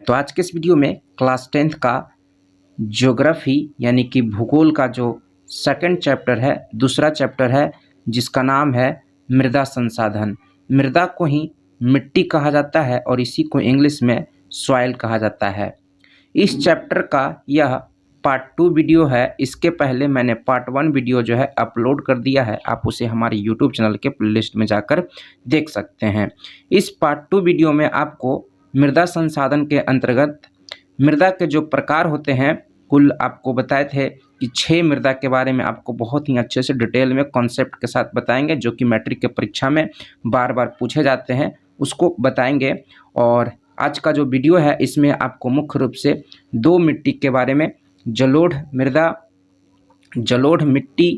तो आज के इस वीडियो में क्लास 10th का ज्योग्राफी यानी कि भूगोल का जो सेकंड चैप्टर है, दूसरा चैप्टर है, जिसका नाम है मृदा संसाधन। मृदा को ही मिट्टी कहा जाता है और इसी को इंग्लिश में सॉइल कहा जाता है। इस चैप्टर का यह पार्ट 2 वीडियो है। इसके पहले मैंने पार्ट 1 वीडियो जो है अपलोड कर दिया है, आप उसे हमारे यूट्यूब चैनल के प्लेलिस्ट में जाकर देख सकते हैं। इस पार्ट 2 वीडियो में आपको मृदा संसाधन के अंतर्गत मृदा के जो प्रकार होते हैं, कुल आपको बताए थे कि 6 मृदा के बारे में आपको बहुत ही अच्छे से डिटेल में कॉन्सेप्ट के साथ बताएंगे, जो कि मैट्रिक के परीक्षा में बार बार पूछे जाते हैं, उसको बताएंगे। और आज का जो वीडियो है इसमें आपको मुख्य रूप से 2 मिट्टी के बारे में, जलोढ़ मृदा, जलोढ़ मिट्टी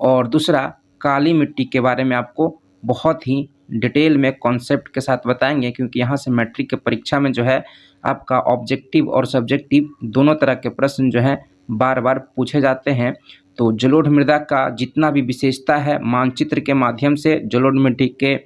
और दूसरा काली मिट्टी के बारे में आपको बहुत ही डिटेल में कॉन्सेप्ट के साथ बताएंगे, क्योंकि यहाँ से मैट्रिक के परीक्षा में जो है आपका ऑब्जेक्टिव और सब्जेक्टिव दोनों तरह के प्रश्न जो हैं बार बार पूछे जाते हैं। तो जलोढ़ मृदा का जितना भी विशेषता है, मानचित्र के माध्यम से जलोढ़ मिट्टी के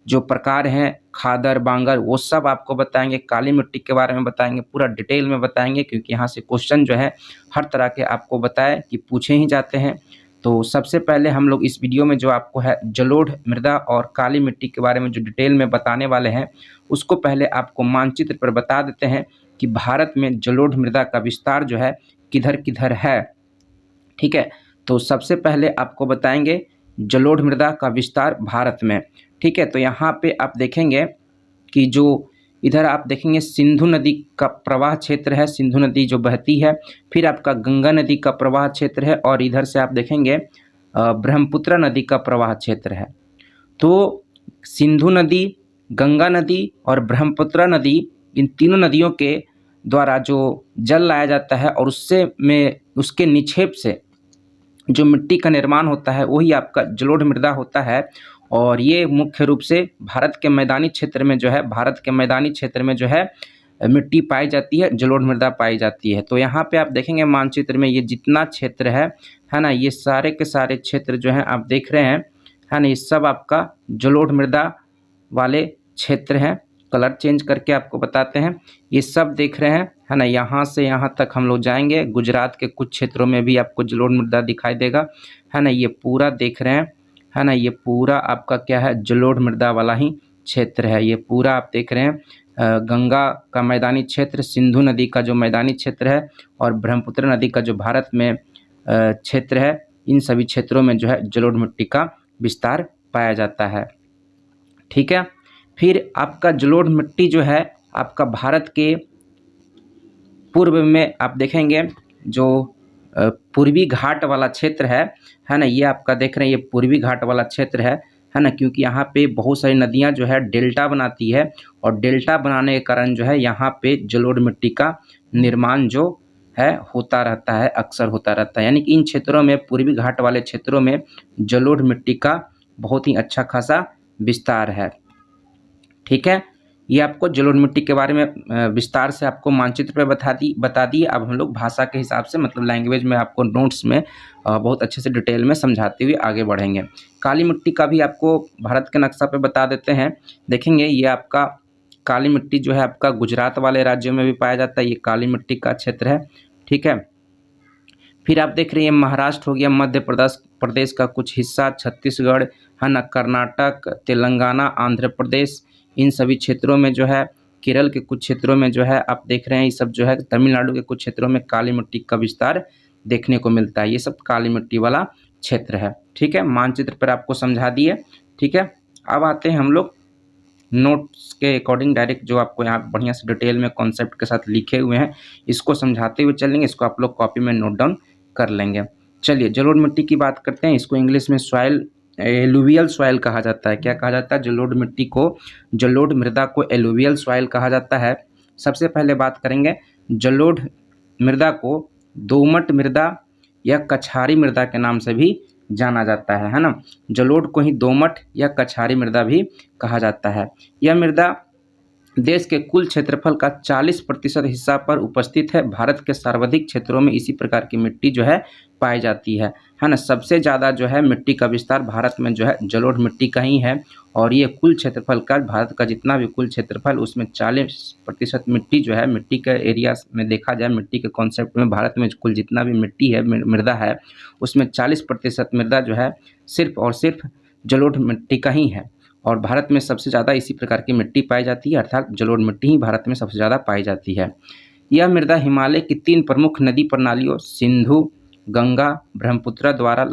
जो प्रकार हैं, खादर, बांगर, वो सब आपको बताएंगे। काली मिट्टी के बारे में बताएंगे, पूरा डिटेल में बताएंगे, क्योंकि यहाँ से क्वेश्चन जो है हर तरह के आपको बताए कि पूछे ही जाते हैं। तो सबसे पहले हम लोग इस वीडियो में जो आपको है जलोढ़ मृदा और काली मिट्टी के बारे में जो डिटेल में बताने वाले हैं, उसको पहले आपको मानचित्र पर बता देते हैं कि भारत में जलोढ़ मृदा का विस्तार जो है किधर किधर है। ठीक है, तो सबसे पहले आपको बताएंगे जलोढ़ मृदा का विस्तार भारत में। ठीक है, तो यहाँ पे आप देखेंगे कि जो इधर आप देखेंगे सिंधु नदी का प्रवाह क्षेत्र है, सिंधु नदी जो बहती है, फिर आपका गंगा नदी का प्रवाह क्षेत्र है, और इधर से आप देखेंगे ब्रह्मपुत्र नदी का प्रवाह क्षेत्र है। तो सिंधु नदी, गंगा नदी और ब्रह्मपुत्र नदी, इन तीनों नदियों के द्वारा जो जल लाया जाता है और उसके निक्षेप से जो मिट्टी का निर्माण होता है वही आपका जलोढ़ मृदा होता है। और ये मुख्य रूप से भारत के मैदानी क्षेत्र में जो है मिट्टी पाई जाती है, जलोढ़ मृदा पाई जाती है। तो यहाँ पे आप देखेंगे मानचित्र में ये जितना क्षेत्र है ना, ये सारे के सारे क्षेत्र जो हैं आप देख रहे हैं, है ना, ये सब आपका जलोढ़ मृदा वाले क्षेत्र हैं। कलर चेंज करके आपको बताते हैं, ये सब देख रहे हैं, है ना। यहाँ से यहाँ तक हम लोग जाएंगे, गुजरात के कुछ क्षेत्रों में भी आपको जलोढ़ मृदा दिखाई देगा, है ना। ये पूरा देख रहे हैं, है ना, ये पूरा आपका क्या है, जलोढ़ मृदा वाला ही क्षेत्र है। ये पूरा आप देख रहे हैं गंगा का मैदानी क्षेत्र, सिंधु नदी का जो मैदानी क्षेत्र है और ब्रह्मपुत्र नदी का जो भारत में क्षेत्र है, इन सभी क्षेत्रों में जो है जलोढ़ मिट्टी का विस्तार पाया जाता है। ठीक है, फिर आपका जलोढ़ मिट्टी जो है आपका भारत के पूर्व में आप देखेंगे जो पूर्वी घाट वाला क्षेत्र है ना, ये आपका देख रहे हैं, ये पूर्वी घाट वाला क्षेत्र है ना, क्योंकि यहाँ पे बहुत सारी नदियाँ जो है डेल्टा बनाती है, और डेल्टा बनाने के कारण जो है यहाँ पे जलोढ़ मिट्टी का निर्माण जो है होता रहता है, अक्सर होता रहता है। यानी कि इन क्षेत्रों में, पूर्वी घाट वाले क्षेत्रों में जलोढ़ मिट्टी का बहुत ही अच्छा खासा विस्तार है। ठीक है, ये आपको जलोढ़ मिट्टी के बारे में विस्तार से आपको मानचित्र पे बता दिए। अब हम लोग भाषा के हिसाब से, मतलब लैंग्वेज में, आपको नोट्स में बहुत अच्छे से डिटेल में समझाते हुए आगे बढ़ेंगे। काली मिट्टी का भी आपको भारत के नक्शा पे बता देते हैं। देखेंगे ये आपका काली मिट्टी जो है आपका गुजरात वाले राज्यों में भी पाया जाता है, ये काली मिट्टी का क्षेत्र है। ठीक है, फिर आप देख रहे हैं महाराष्ट्र हो गया, मध्य प्रदेश का कुछ हिस्सा, छत्तीसगढ़, है ना, कर्नाटक, तेलंगाना, आंध्र प्रदेश, इन सभी क्षेत्रों में जो है, केरल के कुछ क्षेत्रों में जो है आप देख रहे हैं, ये सब जो है तमिलनाडु के कुछ क्षेत्रों में काली मिट्टी का विस्तार देखने को मिलता है। ये सब काली मिट्टी वाला क्षेत्र है। ठीक है, मानचित्र पर आपको समझा दिए। ठीक है, अब आते हैं हम लोग नोट्स के अकॉर्डिंग, डायरेक्ट जो आपको यहाँ बढ़िया से डिटेल में कॉन्सेप्ट के साथ लिखे हुए हैं, इसको समझाते हुए चलेंगे। इसको आप लोग कॉपी में नोट डाउन कर लेंगे। चलिए, जलोढ़ मिट्टी की बात करते हैं। इसको इंग्लिश में सॉइल, एलुवियल सॉइल कहा जाता है। क्या कहा जाता है? जलोढ़ मिट्टी को, जलोढ़ मृदा को एलुवियल सॉइल कहा जाता है। सबसे पहले बात करेंगे, जलोढ़ मृदा को दोमट मृदा या कछारी मृदा के नाम से भी जाना जाता है ना। जलोढ़ को ही दोमट या कछारी मृदा भी कहा जाता है। यह मृदा देश के कुल क्षेत्रफल का 40% हिस्सा पर उपस्थित है। भारत के सर्वाधिक क्षेत्रों में इसी प्रकार की मिट्टी जो है पाई जाती है ना। सबसे ज़्यादा जो है मिट्टी का विस्तार भारत में जो है जलोढ़ मिट्टी का ही है, और ये कुल क्षेत्रफल का, भारत का जितना भी कुल क्षेत्रफल उसमें 40% मिट्टी जो है, मिट्टी के एरिया में देखा जाए, मिट्टी के कॉन्सेप्ट में भारत में कुल जितना भी मिट्टी है, मृदा है, उसमें 40% मृदा जो है सिर्फ और सिर्फ जलोढ़ मिट्टी का ही है। और भारत में सबसे ज़्यादा इसी प्रकार की मिट्टी पाई जाती है, अर्थात जलोढ़ मिट्टी ही भारत में सबसे ज़्यादा पाई जाती है। यह मृदा हिमालय की 3 प्रमुख नदी प्रणालियों सिंधु, गंगा, ब्रह्मपुत्र द्वारा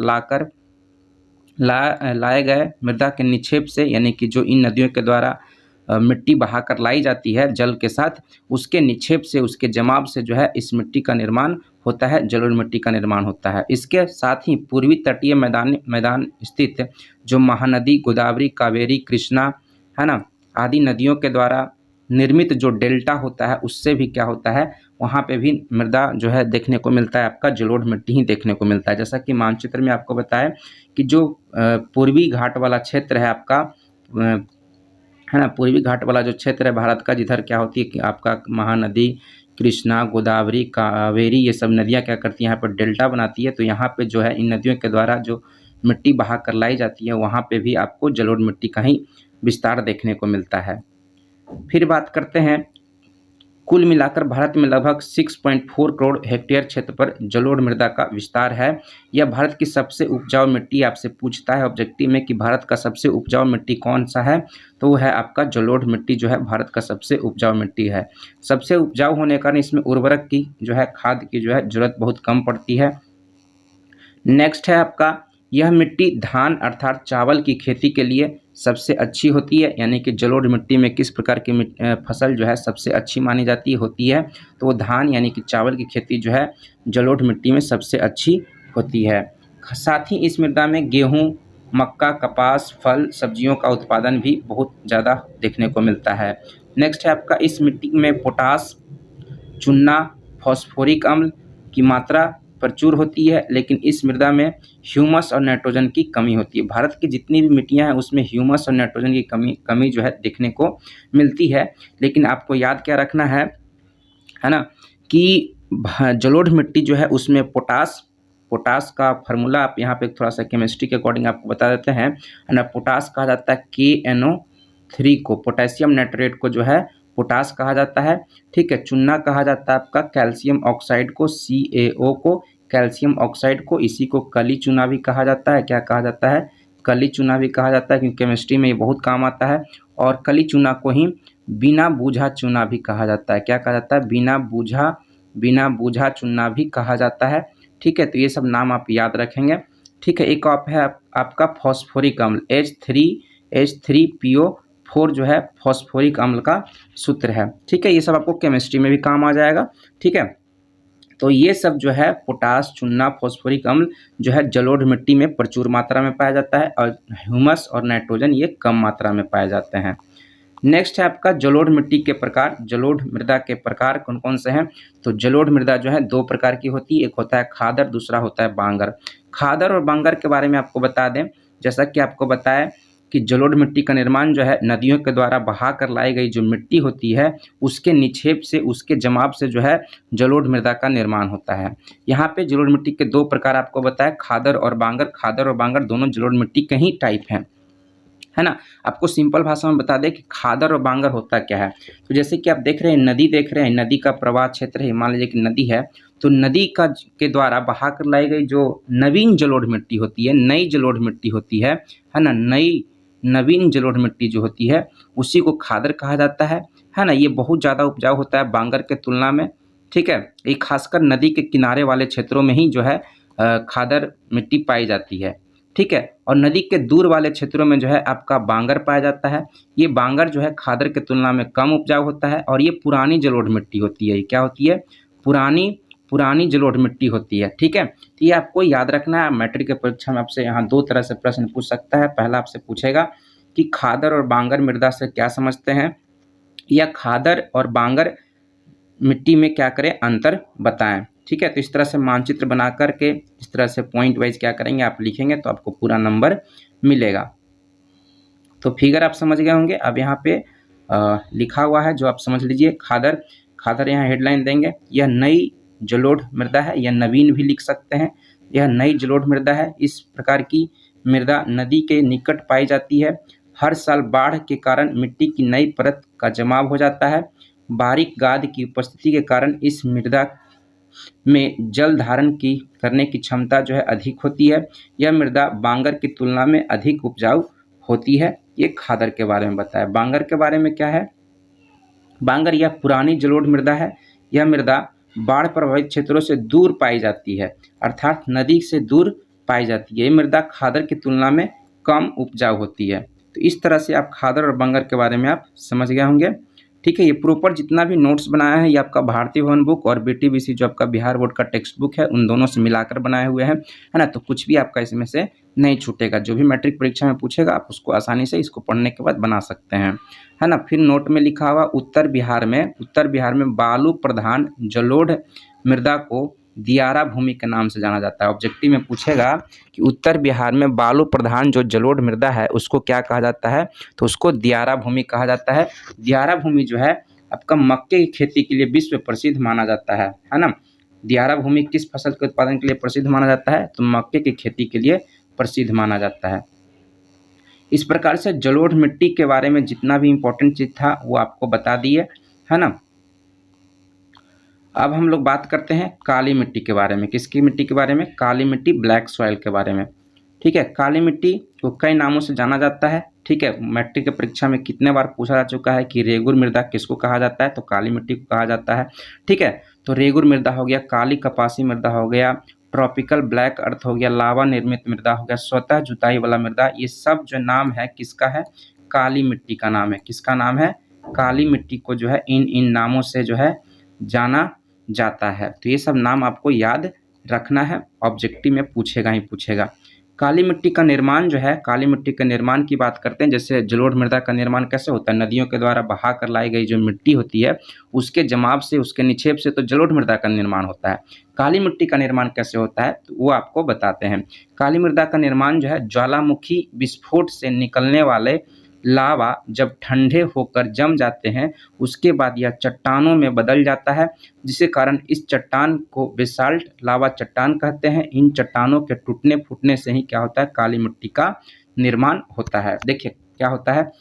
लाए गए मृदा के निक्षेप से, यानी कि जो इन नदियों के द्वारा मिट्टी बहाकर लाई जाती है जल के साथ, उसके निक्षेप से, उसके जमाव से जो है इस मिट्टी का निर्माण होता है, जलोढ़ मिट्टी का निर्माण होता है। इसके साथ ही पूर्वी तटीय मैदान स्थित जो महानदी गोदावरी, कावेरी, कृष्णा है ना, आदि नदियों के द्वारा निर्मित जो डेल्टा होता है, उससे भी क्या होता है, वहाँ पे भी मृदा जो है देखने को मिलता है, आपका जलोढ़ मिट्टी ही देखने को मिलता है। जैसा कि मानचित्र में आपको बताया कि जो पूर्वी घाट वाला क्षेत्र है आपका, है ना, पूर्वी घाट वाला जो क्षेत्र है भारत का, जिधर क्या होती है कि आपका महानदी कृष्णा, गोदावरी, कावेरी, ये सब नदियाँ क्या करती हैं, यहाँ पर डेल्टा बनाती है। तो यहाँ पे जो है इन नदियों के द्वारा जो मिट्टी बहा कर लाई जाती है, वहाँ पे भी आपको जलोढ़ मिट्टी का ही विस्तार देखने को मिलता है। फिर बात करते हैं, कुल मिलाकर भारत में लगभग 6.4 करोड़ हेक्टेयर क्षेत्र पर जलोढ़ मृदा का विस्तार है। यह भारत की सबसे उपजाऊ मिट्टी, आपसे पूछता है ऑब्जेक्टिव में कि भारत का सबसे उपजाऊ मिट्टी कौन सा है, तो वो है आपका जलोढ़ मिट्टी जो है भारत का सबसे उपजाऊ मिट्टी है। सबसे उपजाऊ होने के कारण इसमें उर्वरक की जो है, खाद की जो है जरूरत बहुत कम पड़ती है। नेक्स्ट है आपका, यह मिट्टी धान अर्थात चावल की खेती के लिए सबसे अच्छी होती है, यानी कि जलोढ़ मिट्टी में किस प्रकार की फसल जो है सबसे अच्छी मानी जाती होती है, तो वो धान यानी कि चावल की खेती जो है जलोढ़ मिट्टी में सबसे अच्छी होती है। साथ ही इस मृदा में गेहूँ, मक्का, कपास, फल, सब्जियों का उत्पादन भी बहुत ज़्यादा देखने को मिलता है। नेक्स्ट है आपका, इस मिट्टी में पोटास, चूना, फॉस्फोरिक अम्ल की मात्रा प्रचुर होती है, लेकिन इस मृदा में ह्यूमस और नाइट्रोजन की कमी होती है। भारत की जितनी भी मिट्टियां हैं उसमें ह्यूमस और नाइट्रोजन की कमी जो है देखने को मिलती है। लेकिन आपको याद क्या रखना है ना, कि जलोढ़ मिट्टी जो है उसमें पोटास का फार्मूला आप यहाँ पे थोड़ा सा केमिस्ट्री के अकॉर्डिंग आपको बता देते हैं, है ना। पोटास कहा जाता है KNO3 को, पोटेशियम नाइट्रेट को जो है पोटास कहा जाता है, ठीक है। चूना कहा जाता है आपका कैल्शियम ऑक्साइड को, CaO को, कैल्शियम ऑक्साइड को, इसी को कली चूना भी कहा जाता है। क्या कहा जाता है, कली चूना भी कहा जाता है, क्योंकि केमिस्ट्री में ये बहुत काम आता है। और कली चूना को ही बिना बूझा चूना भी कहा जाता है। क्या कहा जाता है, बिना बूझा चूना भी कहा जाता है, ठीक है। तो ये सब नाम आप याद रखेंगे, ठीक है। एक आप है आपका फॉस्फोरिक अम्ल H3PO4 जो है फॉस्फोरिक अम्ल का सूत्र है, ठीक है। ये सब आपको केमिस्ट्री में भी काम आ जाएगा, ठीक है। तो ये सब जो है पोटास, चूना, फॉस्फोरिक अम्ल जो है जलोढ़ मिट्टी में प्रचुर मात्रा में पाया जाता है, और ह्यूमस और नाइट्रोजन ये कम मात्रा में पाए जाते हैं। नेक्स्ट है आपका जलोढ़ मिट्टी के प्रकार। जलोढ़ मृदा के प्रकार कौन कौन से हैं, तो जलोढ़ मृदा जो है 2 प्रकार की होती है, एक होता है खादर, दूसरा होता है बांगर। खादर और बांगर के बारे में आपको बता दें, जैसा कि आपको बताया कि जलोढ़ मिट्टी का निर्माण जो है नदियों के द्वारा बहा कर लाई गई जो मिट्टी होती है उसके निक्षेप से, उसके जमाव से जो है जलोढ़ मृदा का निर्माण होता है। यहाँ पे जलोढ़ मिट्टी के 2 प्रकार आपको बताया, खादर और बांगर। खादर और बांगर दोनों जलोढ़ मिट्टी के ही टाइप हैं, है ना। आपको सिंपल भाषा में बता दें कि खादर और बांगर होता क्या है। तो जैसे कि आप देख रहे हैं, नदी देख रहे हैं, नदी का प्रवाह क्षेत्र है, मान लीजिए कि नदी है, तो नदी के द्वारा बहा कर लाई गई जो नवीन जलोढ़ मिट्टी होती है, नई जलोढ़ मिट्टी होती है ना, नवीन जलोढ़ मिट्टी जो होती है उसी को खादर कहा जाता है ना। ये बहुत ज़्यादा उपजाऊ होता है बांगर के तुलना में, ठीक है। ये खासकर नदी के किनारे वाले क्षेत्रों में ही जो है खादर मिट्टी पाई जाती है, ठीक है। और नदी के दूर वाले क्षेत्रों में जो है आपका बांगर पाया जाता है। ये बांगर जो है खादर के तुलना में कम उपजाऊ होता है, और ये पुरानी जलोढ़ मिट्टी होती है। ये क्या होती है, पुरानी जलोढ़ मिट्टी होती है, ठीक है। तो ये आपको याद रखना है। मैट्रिक के परीक्षा में आपसे यहाँ 2 तरह से प्रश्न पूछ सकता है। पहला आपसे पूछेगा कि खादर और बांगर मृदा से क्या समझते हैं, या खादर और बांगर मिट्टी में क्या करें, अंतर बताएं, ठीक है। तो इस तरह से मानचित्र बना करके इस तरह से पॉइंट वाइज क्या करेंगे, आप लिखेंगे तो आपको पूरा नंबर मिलेगा। तो फिगर आप समझ गए होंगे। अब यहाँ पे लिखा हुआ है जो आप समझ लीजिए। खादर, खादर यहाँ हेडलाइन देंगे, यह नई जलोढ़ मृदा है, या नवीन भी लिख सकते हैं। यह नई जलोढ़ मृदा है। इस प्रकार की मृदा नदी के निकट पाई जाती है। हर साल बाढ़ के कारण मिट्टी की नई परत का जमाव हो जाता है। बारीक गाद की उपस्थिति के कारण इस मृदा में जल धारण की करने की क्षमता जो है अधिक होती है। यह मृदा बांगर की तुलना में अधिक उपजाऊ होती है। ये खादर के बारे में बताया। बांगर के बारे में क्या है? बांगर यह पुरानी जलोढ़ मृदा है। यह मृदा बाढ़ प्रभावित क्षेत्रों से दूर पाई जाती है, अर्थात नदी से दूर पाई जाती है। ये मृदा खादर की तुलना में कम उपजाऊ होती है। तो इस तरह से आप खादर और बांगर के बारे में आप समझ गए होंगे। ठीक है, ये प्रॉपर जितना भी नोट्स बनाया है ये आपका भारतीय भवन बुक और BTBC जो आपका बिहार बोर्ड का टेक्स्ट बुक है उन दोनों से मिलाकर बनाए हुए हैं, है ना। तो कुछ भी आपका इसमें से नहीं छूटेगा। जो भी मैट्रिक परीक्षा में पूछेगा आप उसको आसानी से इसको पढ़ने के बाद बना सकते हैं, है ना। फिर नोट में लिखा हुआ उत्तर बिहार में बालू प्रधान जलोढ़ मृदा को दियारा भूमि के नाम से जाना जाता है। ऑब्जेक्टिव में पूछेगा कि उत्तर बिहार में बालू प्रधान जो जलोढ़ मृदा है उसको क्या कहा जाता है, तो उसको दियारा भूमि कहा जाता है। दियारा भूमि जो है आपका मक्के की खेती के लिए विश्व प्रसिद्ध माना जाता है ना। दियारा भूमि किस फसल के उत्पादन के लिए प्रसिद्ध माना जाता है, तो मक्के की खेती के लिए प्रसिद्ध माना जाता है। इस प्रकार से जलोढ़ मिट्टी के बारे में जितना भी इम्पोर्टेंट चीज था वो आपको बता दिए, है ना। अब हम लोग बात करते हैं काली मिट्टी के बारे में। किसकी मिट्टी के बारे में? काली मिट्टी, ब्लैक सॉइल के बारे में। ठीक है, काली मिट्टी को कई नामों से जाना जाता है। ठीक है, मैट्रिक की परीक्षा में कितने बार पूछा जा चुका है कि रेगुर मृदा किसको कहा जाता है, तो काली मिट्टी को कहा जाता है। ठीक है, तो रेगुर मृदा हो गया, काली कपासी मृदा हो गया, ट्रॉपिकल ब्लैक अर्थ हो गया, लावा निर्मित मृदा हो गया, स्वतः जुताई वाला मृदा, ये सब जो नाम है किसका है? काली मिट्टी का नाम है। किसका नाम है? काली मिट्टी को जो है इन नामों से जो है जाना जाता है। तो ये सब नाम आपको याद रखना है, ऑब्जेक्टिव में पूछेगा ही पूछेगा। काली मिट्टी का निर्माण जो है, काली मिट्टी के निर्माण की बात करते हैं। जैसे जलोढ़ मृदा का निर्माण कैसे होता है? नदियों के द्वारा बहा कर लाई गई जो मिट्टी होती है उसके जमाव से, उसके निक्षेप से तो जलोढ़ मृदा का निर्माण होता है। काली मिट्टी का निर्माण कैसे होता है तो वो आपको बताते हैं। काली मृदा का निर्माण जो है ज्वालामुखी विस्फोट से निकलने वाले लावा जब ठंडे होकर जम जाते हैं उसके बाद यह चट्टानों में बदल जाता है, जिसके कारण इस चट्टान को बेसाल्ट लावा चट्टान कहते हैं। इन चट्टानों के टूटने फूटने से ही क्या होता है? काली मिट्टी का निर्माण होता है। देखिए क्या होता है,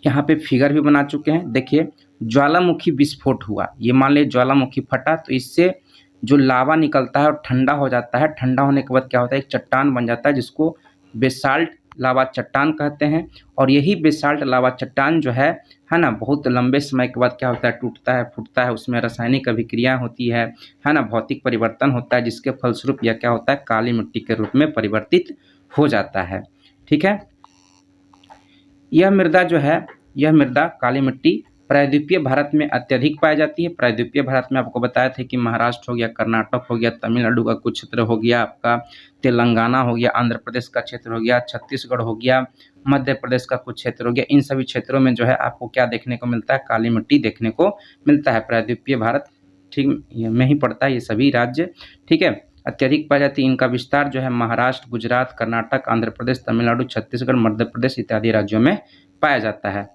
यहाँ पे फिगर भी बना चुके हैं। देखिए ज्वालामुखी विस्फोट हुआ, ये मान लीजिए ज्वालामुखी फटा तो इससे जो लावा निकलता है और ठंडा हो जाता है। ठंडा होने के बाद क्या होता है? एक चट्टान बन जाता है जिसको बेसाल्ट लावा चट्टान कहते हैं। और यही बेसाल्ट लावा चट्टान जो है ना, बहुत लंबे समय के बाद क्या होता है? टूटता है, फूटता है, उसमें रासायनिक अभिक्रिया होती है ना, भौतिक परिवर्तन होता है, जिसके फलस्वरूप यह क्या होता है? काली मिट्टी के रूप में परिवर्तित हो जाता है। ठीक है, यह मृदा जो है, यह मृदा काली मिट्टी प्रायद्वीपीय भारत में अत्यधिक पाई जाती है। प्रायद्वीपीय भारत में आपको बताया था कि महाराष्ट्र हो गया, कर्नाटक हो गया, तमिलनाडु का कुछ क्षेत्र हो गया, आपका तेलंगाना हो गया, आंध्र प्रदेश का क्षेत्र हो गया, छत्तीसगढ़ हो गया, मध्य प्रदेश का कुछ क्षेत्र हो गया। इन सभी क्षेत्रों में जो है आपको क्या देखने को मिलता है? काली मिट्टी देखने को मिलता है। प्रायद्वीपीय भारत ठीक में ही पड़ता है ये सभी राज्य। ठीक है, अत्यधिक पाई जाती है। इनका विस्तार जो है महाराष्ट्र, गुजरात, कर्नाटक, आंध्र प्रदेश, तमिलनाडु, छत्तीसगढ़, मध्य प्रदेश इत्यादि राज्यों में पाया जाता है।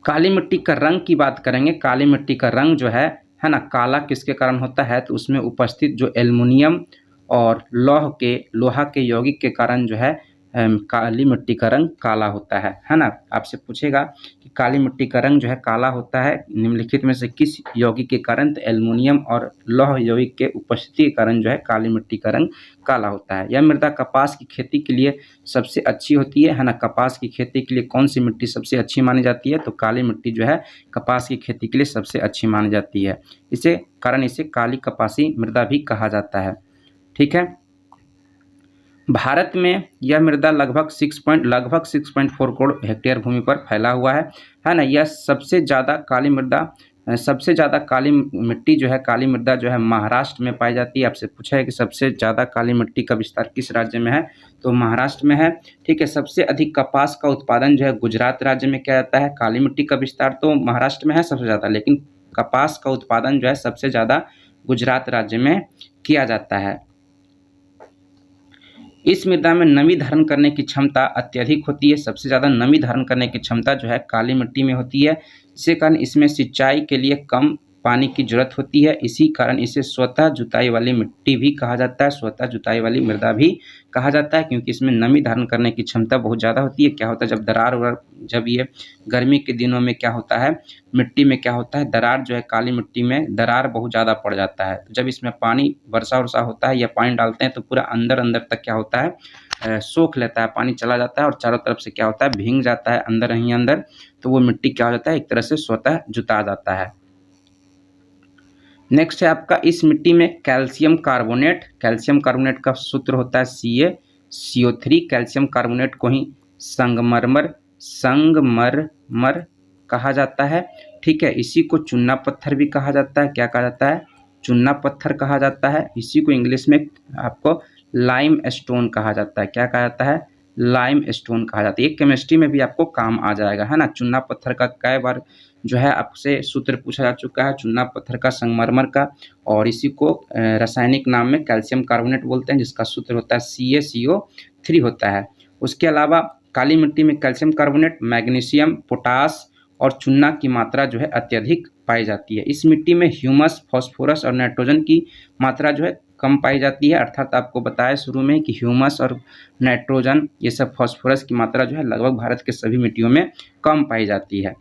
काली मिट्टी का रंग की बात करेंगे। काली मिट्टी का रंग जो है ना, काला किसके कारण होता है? तो उसमें उपस्थित जो एल्युमिनियम और लोहा के यौगिक के कारण जो है काली मिट्टी का रंग काला होता है ना। आपसे पूछेगा कि काली मिट्टी का रंग जो है काला होता है निम्नलिखित में से किस यौगिक के कारण? तो एल्युमिनियम और लौह यौगिक के उपस्थिति के कारण जो है काली मिट्टी का रंग काला होता है। यह मृदा कपास की खेती के लिए सबसे अच्छी होती है ना। कपास की खेती के लिए कौन सी मिट्टी सबसे अच्छी मानी जाती है? तो काली मिट्टी जो है कपास की खेती के लिए सबसे अच्छी मानी जाती है। इसे काली कपासी मृदा भी कहा जाता है। ठीक है, भारत में यह मृदा लगभग 6.4 करोड़ हेक्टेयर भूमि पर फैला हुआ है ना। यह सबसे ज़्यादा काली मिट्टी जो है, काली मृदा जो है महाराष्ट्र में पाई जाती है। आपसे पूछा है कि सबसे ज़्यादा काली मिट्टी का विस्तार किस राज्य में है? तो महाराष्ट्र में है। ठीक है, सबसे अधिक कपास का उत्पादन जो है गुजरात राज्य में किया जाता है। काली मिट्टी का विस्तार तो महाराष्ट्र में है सबसे ज़्यादा, लेकिन कपास का उत्पादन जो है सबसे ज़्यादा गुजरात राज्य में किया जाता है। इस मृदा में नमी धारण करने की क्षमता अत्यधिक होती है। सबसे ज़्यादा नमी धारण करने की क्षमता जो है काली मिट्टी में होती है, जिसके कारण इसमें सिंचाई के लिए कम पानी की जरूरत होती है। इसी कारण इसे स्वतः जुताई वाली मिट्टी भी कहा जाता है, स्वतः जुताई वाली मृदा भी कहा जाता है, क्योंकि इसमें नमी धारण करने की क्षमता बहुत ज़्यादा होती है। क्या होता है, जब दरार जब ये गर्मी के दिनों में क्या होता है, मिट्टी में क्या होता है, दरार जो है काली मिट्टी में दरार बहुत ज़्यादा पड़ जाता है। तो जब इसमें पानी वर्षा वर्षा होता है या पानी डालते हैं तो पूरा अंदर अंदर तक क्या होता है, सोख लेता है, पानी चला जाता है और चारों तरफ से क्या होता है, भींग जाता है अंदर ही अंदर। तो वो मिट्टी क्या हो जाता है, एक तरह से स्वतः जुता जाता है। नेक्स्ट है आपका, इस मिट्टी में कैल्शियम कार्बोनेट का सूत्र होता है CaCO3। कैल्शियम कार्बोनेट को ही संगमरमर कहा जाता है। ठीक है, इसी को चूना पत्थर भी कहा जाता है। क्या कहा जाता है, चूना पत्थर कहा जाता है। इसी को इंग्लिश में आपको लाइम स्टोन कहा जाता है। क्या कहा जाता है, लाइम स्टोन कहा जाता है। ये केमिस्ट्री में भी आपको काम आ जाएगा, है ना। चूना पत्थर का कई बार जो है आपसे सूत्र पूछा जा चुका है, चूना पत्थर का, संगमरमर का, और इसी को रासायनिक नाम में कैल्शियम कार्बोनेट बोलते हैं, जिसका सूत्र होता है CaCO3 होता है। उसके अलावा काली मिट्टी में कैल्शियम कार्बोनेट, मैग्नीशियम, पोटास और चूना की मात्रा जो है अत्यधिक पाई जाती है। इस मिट्टी में ह्यूमस, फास्फोरस और नाइट्रोजन की मात्रा जो है कम पाई जाती है। अर्थात आपको बताया शुरू में कि ह्यूमस और नाइट्रोजन, ये सब, फास्फोरस की मात्रा जो है लगभग भारत के सभी मिट्टियों में कम पाई जाती है।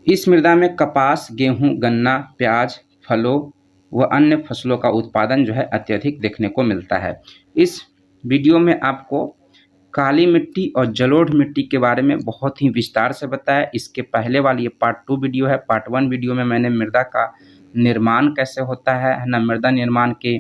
इस मृदा में कपास, गेहूं, गन्ना, प्याज, फलों व अन्य फसलों का उत्पादन जो है अत्यधिक देखने को मिलता है। इस वीडियो में आपको काली मिट्टी और जलोढ़ मिट्टी के बारे में बहुत ही विस्तार से बताया। इसके पहले वाली ये पार्ट 2 वीडियो है। पार्ट 1 वीडियो में मैंने मृदा का निर्माण कैसे होता है ना, मृदा निर्माण के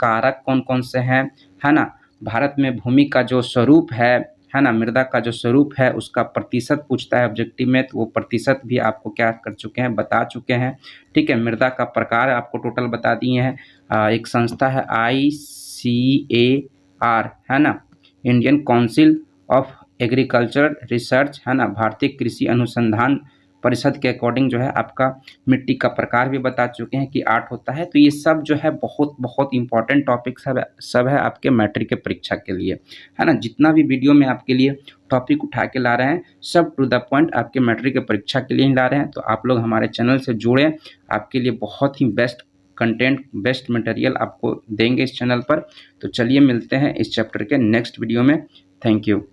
कारक कौन कौन से हैं, है ना, भारत में भूमि का जो स्वरूप है ना, मृदा का जो स्वरूप है उसका प्रतिशत पूछता है ऑब्जेक्टिव में, तो वो प्रतिशत भी आपको क्या कर चुके हैं, बता चुके हैं। ठीक है, मृदा का प्रकार आपको टोटल बता दिए हैं। एक संस्था है ICAR, है ना, Indian council of agriculture research, है ना, भारतीय कृषि अनुसंधान परिषद के अकॉर्डिंग जो है आपका मिट्टी का प्रकार भी बता चुके हैं कि 8 होता है। तो ये सब जो है बहुत बहुत इंपॉर्टेंट टॉपिक सब है आपके मैट्रिक के परीक्षा के लिए, है ना। जितना भी वीडियो में आपके लिए टॉपिक उठा के ला रहे हैं सब टू द पॉइंट आपके मैट्रिक के परीक्षा के लिए ही ला रहे हैं। तो आप लोग हमारे चैनल से जुड़ें, आपके लिए बहुत ही बेस्ट कंटेंट, बेस्ट मटेरियल आपको देंगे इस चैनल पर। तो चलिए मिलते हैं इस चैप्टर के नेक्स्ट वीडियो में। Thank you.